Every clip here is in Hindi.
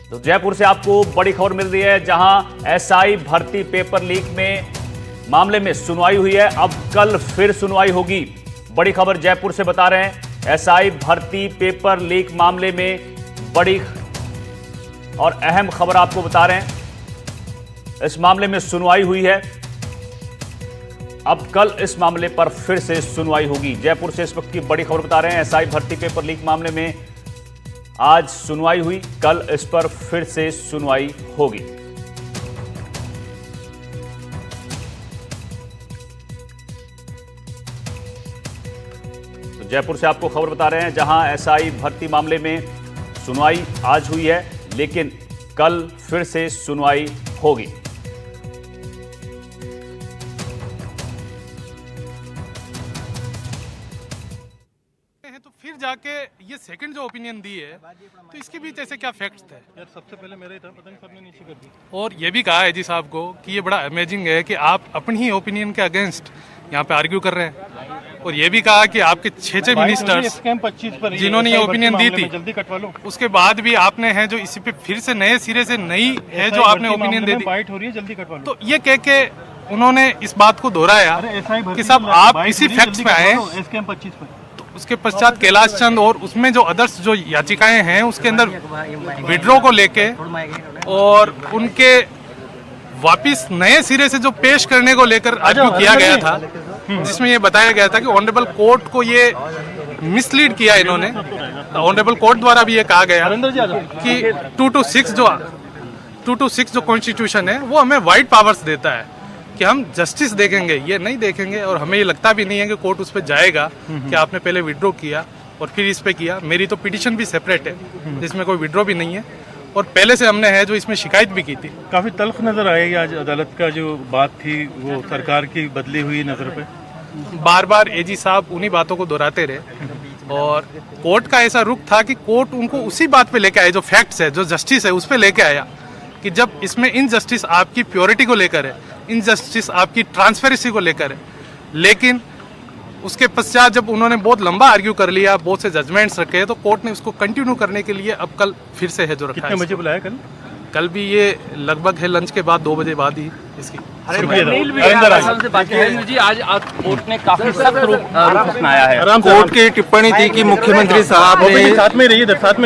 तो जयपुर से आपको बड़ी खबर मिल रही है, जहां एसआई भर्ती पेपर लीक में मामले में सुनवाई हुई है। अब कल फिर सुनवाई होगी। बड़ी खबर जयपुर से बता रहे हैं, एसआई भर्ती पेपर लीक मामले में बड़ी और अहम खबर आपको बता रहे हैं। इस मामले में सुनवाई हुई है। अब कल इस मामले पर फिर से सुनवाई होगी। जयपुर से इस वक्त की बड़ी खबर बता रहे हैं, एसआई भर्ती पेपर लीक मामले में आज सुनवाई हुई, कल इस पर फिर से सुनवाई होगी। तो जयपुर से आपको खबर बता रहे हैं, जहां एसआई भर्ती मामले में सुनवाई आज हुई है, लेकिन कल फिर से सुनवाई होगी। तो फिर जाके ये सेकंड जो ओपिनियन दी है, तो इसके बीच ऐसे क्या फैक्ट्स थे? यार सबसे पहले मेरा ही था, पता नहीं सबने नीचे कर दी। और ये भी कहा है जी साहब को कि ये बड़ा अमेजिंग है कि आप अपनी ही ओपिनियन के अगेंस्ट यहाँ पे आर्ग्यू कर रहे हैं। और ये भी कहा कि आपके 6 मिनिस्टर्स जिन्होंने ये ओपिनियन दी थी, जल्दी कटवा लो। उसके बाद भी आपने है जो इसी पे फिर से नए सिरे से नई है जो आपने ओपिनियन दे दी, फाइट हो रही है, जल्दी कटवा लो। तो ये कह के उन्होंने इस बात को दोहराया कि साहब आप इसी फैक्ट्स पे आए। SKM 25 पर उसके पश्चात कैलाश चंद और उसमें जो अदर्स जो याचिकाएं हैं उसके अंदर विड्रॉ को लेके और उनके वापिस नए सिरे से जो पेश करने को लेकर आर्ग्यू किया गया था, जिसमें ये बताया गया था कि ऑनरेबल कोर्ट को ये मिसलीड किया इन्होंने। ऑनरेबल कोर्ट द्वारा भी ये कहा गया कि 226 जो कॉन्स्टिट्यूशन है वो हमें वाइड पावर्स देता है कि हम जस्टिस देखेंगे, ये नहीं देखेंगे। और हमें ये लगता भी नहीं है कि कोर्ट उस पर जाएगा कि आपने पहले विड्रॉ किया और फिर इस पे किया। मेरी तो पिटीशन भी सेपरेट है, जिसमें कोई विड्रॉ भी नहीं है, और पहले से हमने है जो इसमें शिकायत भी की थी। काफी तल्ख नजर आएगी आज अदालत का जो बात थी, वो सरकार की बदली हुई नजर पे। बार बार एजी साहब उन्हीं बातों को दोहराते रहे, और कोर्ट का ऐसा रुख था कि कोर्ट उनको उसी बात पे लेके आया, जो फैक्ट्स है, जो जस्टिस है, उस पे लेके आया कि जब इसमें इनजस्टिस आपकी प्योरिटी को लेकर है, इनजस्टिस आपकी ट्रांसपेरेंसी को लेकर है। लेकिन उसके पश्चात जब उन्होंने बहुत लंबा आर्ग्यू कर लिया, बहुत से जजमेंट्स रखे, तो कोर्ट ने उसको कंटिन्यू करने के लिए अब कल फिर से है जो रखा है। कितने बजे बुलाया कल? कल भी ये लगभग है लंच के बाद 2 बजे बाद ही इसकी। आज कोर्ट ने काफी सख्त रुख अपनाया है। कोर्ट की टिप्पणी थी कि मुख्यमंत्री साहब ने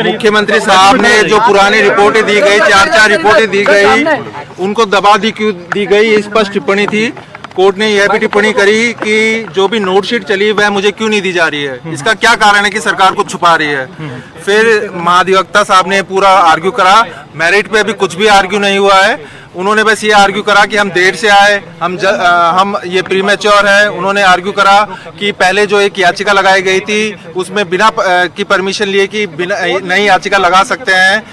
मुख्यमंत्री साहब ने जो पुरानी रिपोर्टें दी गई, 4 रिपोर्टें दी गई, उनको दबा दी क्यों दी गई, स्पष्ट टिप्पणी थी। कोर्ट ने यह भी टिप्पणी करी कि जो भी नोटशीट चली वह मुझे क्यों नहीं दी जा रही है, इसका क्या कारण है कि सरकार कुछ छुपा रही है। फिर महाधिवक्ता साहब ने पूरा आर्ग्यू करा, मेरिट पे अभी कुछ भी आर्ग्यू नहीं हुआ है। उन्होंने बस ये आर्ग्यू करा कि हम देर से आए, हम ये प्रीमेच्योर है। उन्होंने आर्ग्यू करा कि पहले जो एक याचिका लगाई गई थी उसमें बिना की परमिशन लिए कि बिना नई याचिका लगा सकते हैं,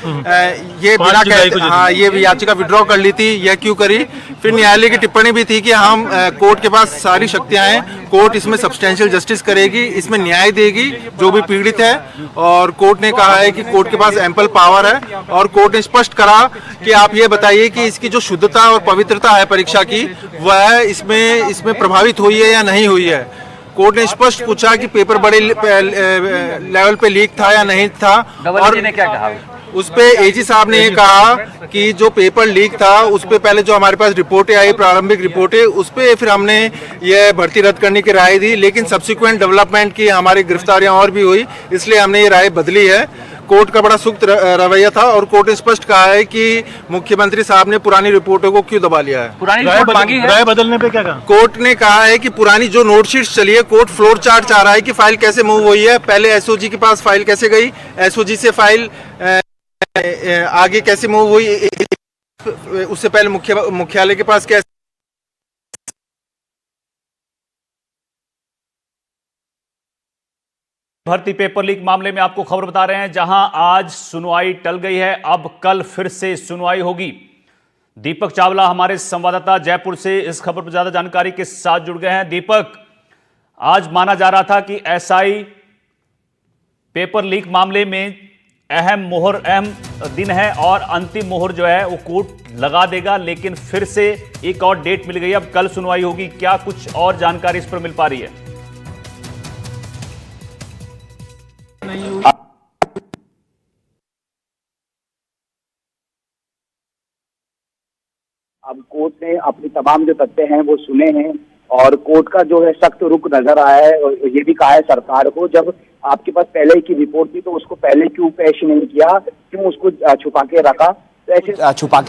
ये बिना हाँ ये याचिका विड्रॉ कर ली थी, यह क्यों करी। फिर न्यायालय की टिप्पणी भी थी कि हम कोर्ट के पास सारी शक्तियां हैं, कोर्ट इसमें सब्सटेंशियल जस्टिस करेगी, इसमें न्याय देगी जो भी पीड़ित है। और कोर्ट ने कहा है कि कोर्ट के पास एम्पल पावर है, और कोर्ट ने स्पष्ट करा कि आप ये बताइए कि इसकी जो शुद्धता और पवित्रता है परीक्षा की, वह इसमें प्रभावित हुई है या नहीं हुई है। कोर्ट ने स्पष्ट पूछा कि पेपर बड़े लेवल पे लीक था या नहीं था, और ने क्या कहा उस पे एजी साहब ने ये कहा कि जो पेपर लीक था उस पे पहले जो हमारे पास रिपोर्टें आई, प्रारंभिक रिपोर्टें, उस पे फिर हमने ये भर्ती रद्द करने की राय दी। लेकिन सब्सिक्वेंट डेवलपमेंट की हमारी गिरफ्तारियां और भी हुई, इसलिए हमने ये राय बदली है। कोर्ट का बड़ा सख्त रवैया था, और कोर्ट ने स्पष्ट कहा है कि मुख्यमंत्री साहब ने पुरानी रिपोर्टों को क्यों दबा लिया है। राय बदलने पे क्या कहा? कोर्ट ने कहा है कि पुरानी जो नोटशीट्स चली है, कोर्ट फ्लोर चार्ट चाह रहा है कि फाइल कैसे मूव हुई है, पहले एसओजी के पास फाइल कैसे गई, एसओजी से फाइल आगे कैसे मूव हुई, उससे पहले मुख्यालय के पास कैसे। भर्ती पेपर लीक मामले में आपको खबर बता रहे हैं, जहां आज सुनवाई टल गई है, अब कल फिर से सुनवाई होगी। दीपक चावला हमारे संवाददाता जयपुर से इस खबर पर ज्यादा जानकारी के साथ जुड़ गए हैं। दीपक, आज माना जा रहा था कि एसआई पेपर लीक मामले में अहम दिन है और अंतिम मोहर जो है वो कोर्ट लगा देगा, लेकिन फिर से एक और डेट मिल गई, अब कल सुनवाई होगी। क्या कुछ और जानकारी इस पर मिल पा रही है? अब कोर्ट ने अपनी तमाम जो तथ्य हैं वो सुने हैं और कोर्ट का जो है सख्त रुख नजर आया है। और ये भी कहा है सरकार को, जब आपके पास पहले की रिपोर्ट थी तो उसको पहले क्यों पेश नहीं किया, क्यों उसको छुपा के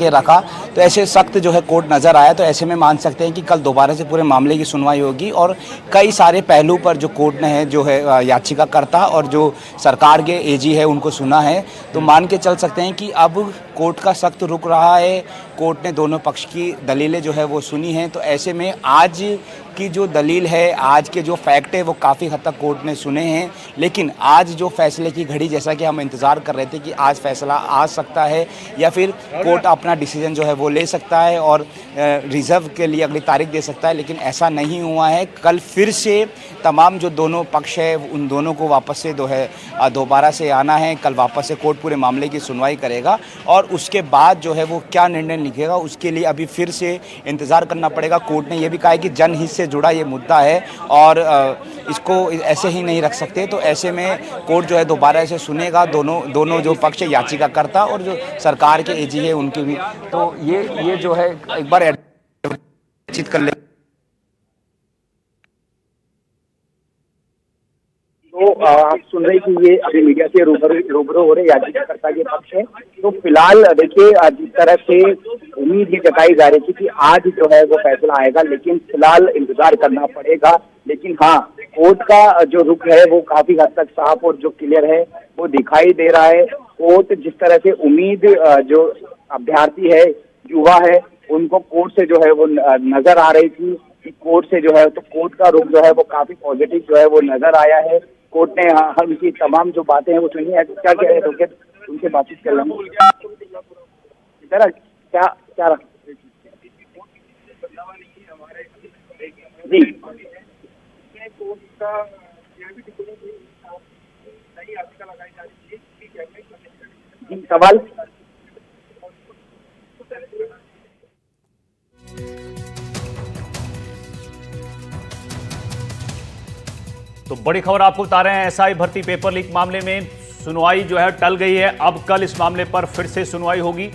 रखा, तो ऐसे सख्त जो है कोर्ट नजर आया। तो ऐसे में मान सकते हैं कि कल दोबारा से पूरे मामले की सुनवाई होगी और कई सारे पहलू पर जो कोर्ट ने है जो है याचिकाकर्ता और जो सरकार के एजी है उनको सुना है। तो मान के चल सकते हैं कि अब कोर्ट का सख्त रुख रहा है, कोर्ट ने दोनों पक्ष की दलीलें जो है वो सुनी हैं। तो ऐसे में आज की जो दलील है, आज के जो फैक्ट है वो काफ़ी हद तक कोर्ट ने सुने हैं। लेकिन आज जो फैसले की घड़ी, जैसा कि हम इंतज़ार कर रहे थे कि आज फैसला आ सकता है या फिर कोर्ट अपना डिसीजन जो है वो ले सकता है और रिजर्व के लिए अगली तारीख दे सकता है, लेकिन ऐसा नहीं हुआ है। कल फिर से तमाम जो दोनों पक्ष है उन दोनों को वापस से दोबारा से आना है। कल वापस से कोर्ट पूरे मामले की सुनवाई करेगा और उसके बाद जो है वो क्या निर्णय लिखेगा उसके लिए अभी फिर से इंतज़ार करना पड़ेगा। कोर्ट ने यह भी कहा है कि जनहित से जुड़ा ये मुद्दा है और इसको ऐसे ही नहीं रख सकते। तो ऐसे में कोर्ट जो है दोबारा से सुनेगा दोनों जो पक्ष है, याचिकाकर्ता और जो सरकार के एजी है उनकी भी। तो ये जो है एक बार बातचीत कर ले। तो आप सुन रहे कि ये अभी मीडिया से रूबरू हो रहे याचिकाकर्ता के पक्ष है। तो फिलहाल देखिए, जिस तरह से उम्मीद ये जताई जा रही थी कि आज जो है वो फैसला आएगा, लेकिन फिलहाल इंतजार करना पड़ेगा। लेकिन हाँ, कोर्ट का जो रुख है वो काफी हद तक साफ और जो क्लियर है वो दिखाई दे रहा है। कोर्ट जिस तरह से उम्मीद जो अभ्यर्थी है, युवा है, उनको कोर्ट से जो है वो नजर आ रही थी कि कोर्ट से जो है, तो कोर्ट का रुख जो है वो काफी पॉजिटिव जो है वो नजर आया है। कोर्ट ने हम की तमाम जो बातें हैं वो सुनी है। क्या कह रहे हैं एडवोकेट, उनसे बातचीत कर लेंगे। क्या जी सवाल। तो बड़ी खबर आपको बता रहे हैं, एसआई भर्ती पेपर लीक मामले में सुनवाई जो है टल गई है। अब कल इस मामले पर फिर से सुनवाई होगी।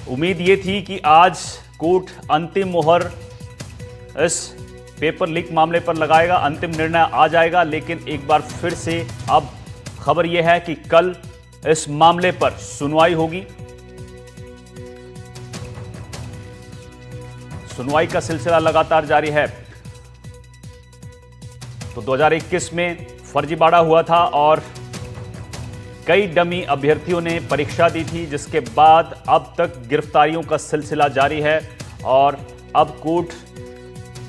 उम्मीद ये थी कि आज कोर्ट अंतिम मुहर इस पेपर लीक मामले पर लगाएगा, अंतिम निर्णय आ जाएगा। लेकिन एक बार फिर से अब खबर यह है कि कल इस मामले पर सुनवाई होगी। सुनवाई का सिलसिला लगातार जारी है। तो 2021 में फर्जीवाड़ा हुआ था और कई डमी अभ्यर्थियों ने परीक्षा दी थी, जिसके बाद अब तक गिरफ्तारियों का सिलसिला जारी है और अब कोर्ट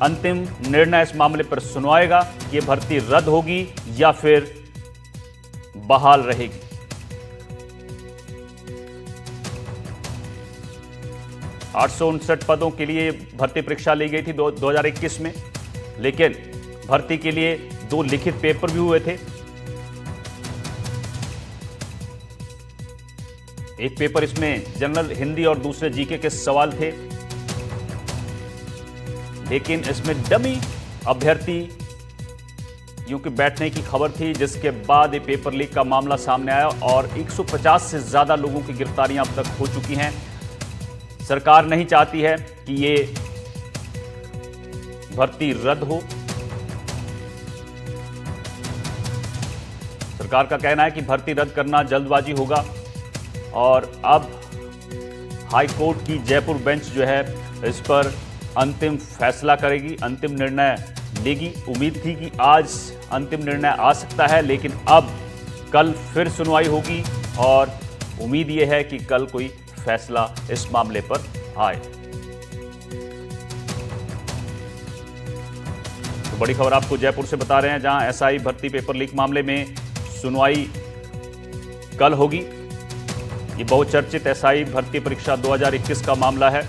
अंतिम निर्णय इस मामले पर सुनवाएगा कि ये भर्ती रद्द होगी या फिर बहाल रहेगी। $859 पदों के लिए भर्ती परीक्षा ली गई थी 2021 में, लेकिन भर्ती के लिए 2 लिखित पेपर भी हुए थे। एक पेपर इसमें जनरल हिंदी और दूसरे जीके के सवाल थे, लेकिन इसमें डमी अभ्यर्थियों के बैठने की खबर थी, जिसके बाद ये पेपर लीक का मामला सामने आया और 150 से ज्यादा लोगों की गिरफ्तारियां अब तक हो चुकी हैं। सरकार नहीं चाहती है कि ये भर्ती रद्द हो। सरकार का कहना है कि भर्ती रद्द करना जल्दबाजी होगा और अब हाई कोर्ट की जयपुर बेंच जो है इस पर अंतिम फैसला करेगी, अंतिम निर्णय लेगी। उम्मीद थी कि आज अंतिम निर्णय आ सकता है, लेकिन अब कल फिर सुनवाई होगी और उम्मीद यह है कि कल कोई फैसला इस मामले पर आए। तो बड़ी खबर आपको जयपुर से बता रहे हैं, जहां एसआई भर्ती पेपर लीक मामले में सुनवाई कल होगी। ये बहुचर्चित एसआई भर्ती परीक्षा 2021 का मामला है।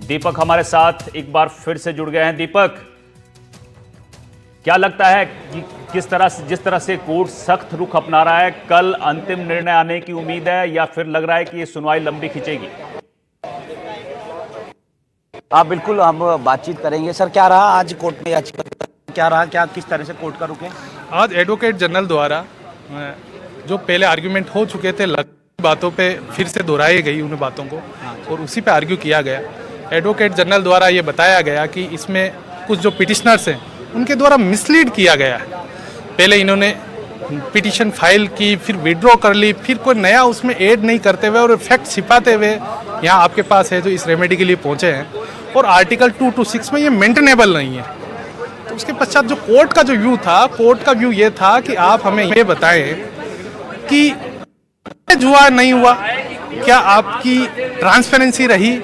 दीपक हमारे साथ एक बार फिर से जुड़ गए हैं। दीपक, क्या लगता है कि जिस तरह से कोर्ट सख्त रुख अपना रहा है, कल अंतिम निर्णय आने की उम्मीद है या फिर लग रहा है कि ये सुनवाई लंबी खिंचेगी? हाँ बिल्कुल, हम बातचीत करेंगे। सर, क्या रहा आज कोर्ट में याचिका, क्या रहा, क्या किस तरह से कोर्ट का रुख है? आज एडवोकेट जनरल द्वारा जो पहले आर्ग्यूमेंट हो चुके थे लगभग बातों पे फिर से दोहराई गई उन बातों को और उसी पे आर्ग्यू किया गया। एडवोकेट जनरल द्वारा ये बताया गया कि इसमें कुछ जो पिटिशनर्स हैं उनके द्वारा मिसलीड किया गया है। पहले इन्होंने पिटीशन फाइल की, फिर विड्रॉ कर ली, फिर कोई नया उसमें ऐड नहीं करते हुए और फैक्ट छिपाते हुए यहाँ आपके पास है जो इस रेमेडी के लिए पहुँचे हैं। और आर्टिकल 226 में ये मेंटेनेबल नहीं है। तो उसके पश्चात जो कोर्ट का जो व्यू था, कोर्ट का व्यू ये था कि आप हमें ये बताएं कि हुआ नहीं हुआ, क्या आपकी ट्रांसपेरेंसी रही।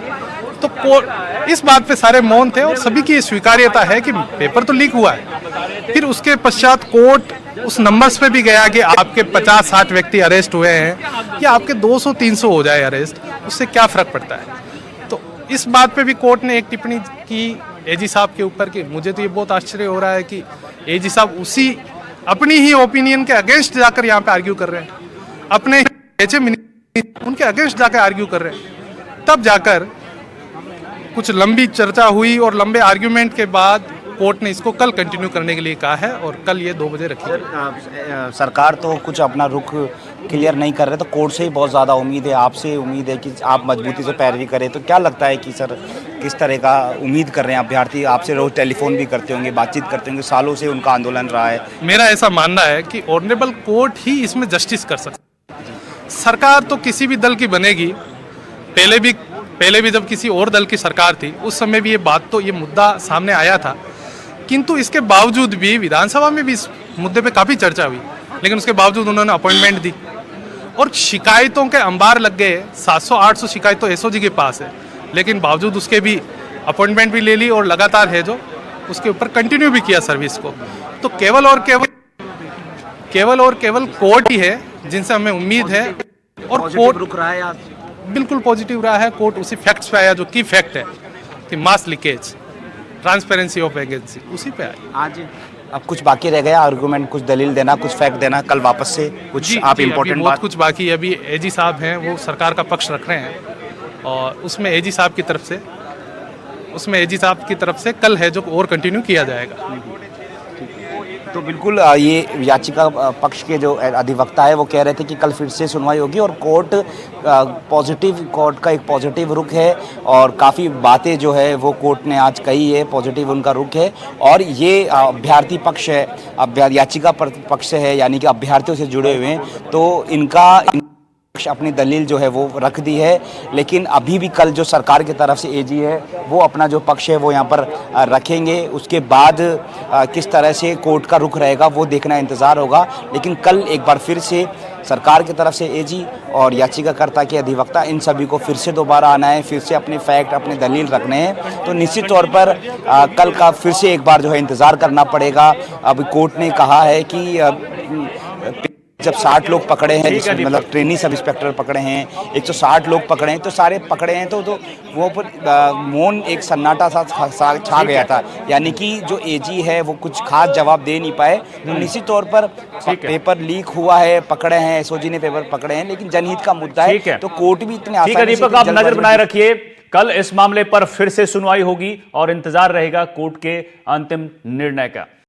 तो कोर्ट इस बात पे सारे मौन थे और सभी की स्वीकार्यता है कि पेपर तो लीक हुआ है। फिर उसके पश्चात कोर्ट उस नंबर्स पे भी गया कि आपके 50-60 व्यक्ति अरेस्ट हुए हैं या आपके 200-300 हो जाए अरेस्ट, उससे क्या फर्क पड़ता है। तो इस बात पे भी कोर्ट ने एक टिप्पणी की एजी साहब के ऊपर कि मुझे तो ये बहुत आश्चर्य हो रहा है कि एजी साहब उसी अपनी ही ओपिनियन के अगेंस्ट जाकर यहाँ पे आर्ग्यू कर रहे हैं, अपने उनके अगेंस्ट जाकर आर्ग्यू कर रहे हैं। तब जाकर कुछ लंबी चर्चा हुई और लंबे आर्ग्यूमेंट के बाद कोर्ट ने इसको कल कंटिन्यू करने के लिए कहा है और कल ये 2 बजे रखी है। सरकार तो कुछ अपना रुख क्लियर नहीं कर रहे, तो कोर्ट से ही बहुत ज़्यादा उम्मीद है, आपसे उम्मीद है कि आप मजबूती से पैरवी करें। तो क्या लगता है कि सर किस तरह का उम्मीद कर रहे हैं अभ्यर्थी? आपसे रोज टेलीफोन भी करते होंगे, बातचीत करते होंगे, सालों से उनका आंदोलन रहा है। मेरा ऐसा मानना है कि ऑनरेबल कोर्ट ही इसमें जस्टिस कर सकता है। सरकार तो किसी भी दल की बनेगी, पहले भी जब किसी और दल की सरकार थी उस समय भी ये मुद्दा सामने आया था, किंतु इसके बावजूद भी विधानसभा में भी इस मुद्दे पे काफ़ी चर्चा हुई, लेकिन उसके बावजूद उन्होंने अपॉइंटमेंट दी और शिकायतों के अंबार लग गए। 700-800 शिकायत तो एसओजी के पास है, लेकिन बावजूद उसके भी अपॉइंटमेंट भी ले ली और लगातार है जो उसके ऊपर कंटिन्यू भी किया सर्विस को। तो केवल और केवल कोर्ट ही है जिनसे हमें उम्मीद है और कोर्ट रुक रहा है आज बिल्कुल पॉजिटिव रहा है। कोर्ट उसी फैक्ट्स पे आया जो की फैक्ट है कि मास लीकेज, ट्रांसपेरेंसी ऑफ एजेंसी, उसी पे आई। आज अब कुछ बाकी रह गया आर्गुमेंट, कुछ दलील देना, कुछ फैक्ट देना, कल वापस से कुछ आप इम्पोर्टेंट बहुत बात। कुछ बाकी है। अभी एजी साहब हैं वो सरकार का पक्ष रख रहे हैं और उसमें एजी साहब की तरफ से कल है जो और कंटिन्यू किया जाएगा। तो बिल्कुल ये याचिका पक्ष के जो अधिवक्ता है वो कह रहे थे कि कल फिर से सुनवाई होगी और कोर्ट का एक पॉजिटिव रुख है और काफ़ी बातें जो है वो कोर्ट ने आज कही है, पॉजिटिव उनका रुख है। और ये अभ्यर्थी पक्ष है, याचिका पक्ष है, यानी कि अभ्यर्थियों से जुड़े हुए हैं, तो इनका अपनी दलील जो है वो रख दी है। लेकिन अभी भी कल जो सरकार की तरफ से एजी है वो अपना जो पक्ष है वो यहाँ पर रखेंगे। उसके बाद किस तरह से कोर्ट का रुख रहेगा वो देखना इंतज़ार होगा। लेकिन कल एक बार फिर से सरकार की तरफ से एजी और याचिकाकर्ता के अधिवक्ता इन सभी को फिर से दोबारा आना है, फिर से अपने फैक्ट, अपने दलील रखने हैं। तो निश्चित तौर पर कल का फिर से एक बार जो है इंतज़ार करना पड़ेगा। अब कोर्ट ने कहा है कि जब 60 लोग पकड़े हैं, जिसमें मतलब ट्रेनी सब इंस्पेक्टर पकड़े हैं, 160 लोग पकड़े हैं, तो सारे पकड़े हैं तो वो पर मौन एक सन्नाटा सा छा गया था, यानी कि जो एजी है वो कुछ खास जवाब दे नहीं पाए। तो निश्चित तौर पर पेपर लीक हुआ है, पकड़े हैं, एसओजी ने पेपर पकड़े हैं, लेकिन जनहित का मुद्दा है तो कोर्ट भी इतने आसानी से। दीपक, आप नजर बनाए रखिए, कल इस मामले पर फिर से सुनवाई होगी और इंतजार रहेगा कोर्ट के अंतिम निर्णय का।